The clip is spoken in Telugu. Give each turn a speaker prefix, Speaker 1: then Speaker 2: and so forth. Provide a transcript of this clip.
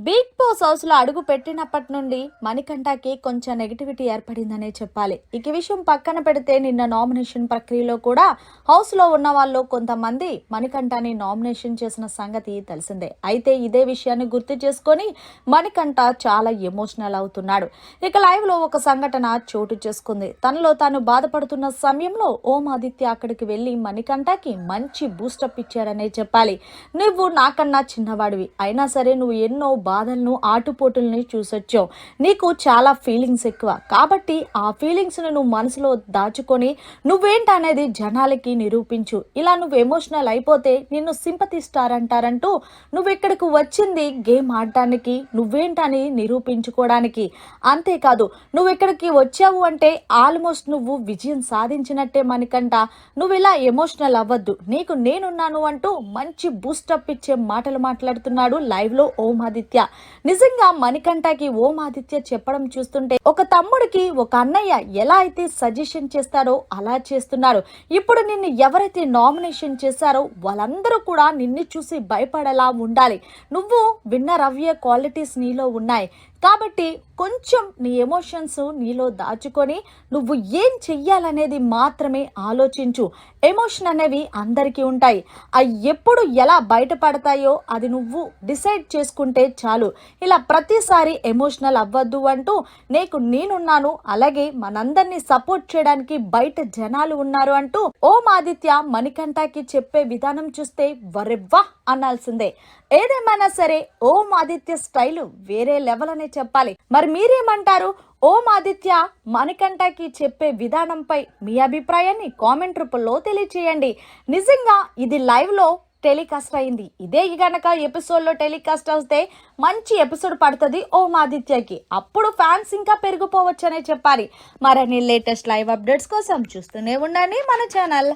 Speaker 1: బిగ్ బాస్ హౌస్ లో అడుగు పెట్టినప్పటి నుండి మణికంఠకి కొంచెం నెగిటివిటీ ఏర్పడిందనే చెప్పాలి. ఇక ఈ విషయం పక్కన పెడితే నిన్న నామినేషన్ ప్రక్రియలో కూడా హౌస్ లో ఉన్న వాళ్ళు కొంతమంది మణికంఠని నామినేషన్ చేసిన సంగతి తెలిసిందే. అయితే ఇదే విషయాన్ని గుర్తు చేసుకొని మణికంఠ చాలా ఎమోషనల్ అవుతున్నాడు. ఇక లైవ్ లో ఒక సంఘటన చోటు చేసుకుంది. తనలో తాను బాధపడుతున్న సమయంలో ఓం ఆదిత్య అక్కడికి వెళ్లి మణికంఠకి మంచి బూస్టప్ ఇచ్చారనే చెప్పాలి. నువ్వు నాకన్నా చిన్నవాడివి అయినా సరే నువ్వు ఎన్నో బాధలను ఆటుపోటుల్ని చూసొచ్చావు. నీకు చాలా ఫీలింగ్స్ ఎక్కువ కాబట్టి ఆ ఫీలింగ్స్ ను నువ్వు మనసులో దాచుకొని నువ్వేంటనేది జనాలకి నిరూపించు. ఇలా నువ్వు ఎమోషనల్ అయిపోతే నిన్ను సింపతి స్టార్ అంటారంటూ నువ్వు ఇక్కడికి వచ్చింది గేమ్ ఆడటానికి, నువ్వేంటని నిరూపించుకోవడానికి. అంతేకాదు నువ్వు ఇక్కడికి వచ్చావు అంటే ఆల్మోస్ట్ నువ్వు విజయం సాధించినట్టే మణికంఠ. నువ్వు ఇలా ఎమోషనల్ అవ్వద్దు, నీకు నేనున్నాను అంటూ మంచి బూస్టప్ ఇచ్చే మాటలు మాట్లాడుతున్నాడు లైవ్ లో ఓం ఆదిత్య. నిజంగా మణికంఠకి ఓం ఆదిత్య చెప్పడం చూస్తుంటే ఒక తమ్ముడికి ఒక అన్నయ్య ఎలా అయితే సజెషన్ చేస్తారో అలా చేస్తున్నారు. ఇప్పుడు నిన్ను ఎవరైతే నామినేషన్ చేశారో వాళ్ళందరూ కూడా నిన్ను చూసి భయపడేలా ఉండాలి. నువ్వు విన్నర్ అవ్వే క్వాలిటీస్ నీలో ఉన్నాయి కాబట్టి కొంచెం నీ ఎమోషన్స్ నీలో దాచుకొని నువ్వు ఏం చెయ్యాలనేది మాత్రమే ఆలోచించు. ఎమోషన్ అనేవి అందరికీ ఉంటాయి, అవి ఎప్పుడు ఎలా బయటపడతాయో అది నువ్వు డిసైడ్ చేసుకుంటే చాలు. ఇలా ప్రతిసారి ఎమోషనల్ అవ్వద్దు అంటూ నేనున్నాను, అలాగే మనందరినీ సపోర్ట్ చేయడానికి బయట జనాలు ఉన్నారు అంటూ ఓం ఆదిత్య మణికంఠకి చెప్పే విధానం చూస్తే వరెవ్వా అనాల్సిందే. ఏదేమైనా సరే ఓం ఆదిత్య స్టైల్ వేరే లెవెల్ అనే చెప్పాలి. మరి మీరేమంటారు? ఓం ఆదిత్య మణికంఠకి చెప్పే విధానంపై మీ అభిప్రాయాన్ని కామెంట్ రూపంలో తెలియచేయండి. నిజంగా ఇది లైవ్ లో టెలికాస్ట్ అయింది. ఇదే గనక ఎపిసోడ్ లో టెలికాస్ట్ అవుతే మంచి ఎపిసోడ్ పడుతుంది ఓం ఆదిత్యకి. అప్పుడు ఫ్యాన్స్ ఇంకా పెరిగిపోవచ్చనే చెప్పాలి. మరిన్ని లేటెస్ట్ లైవ్ అప్డేట్స్ కోసం చూస్తూనే ఉండండి మన ఛానల్.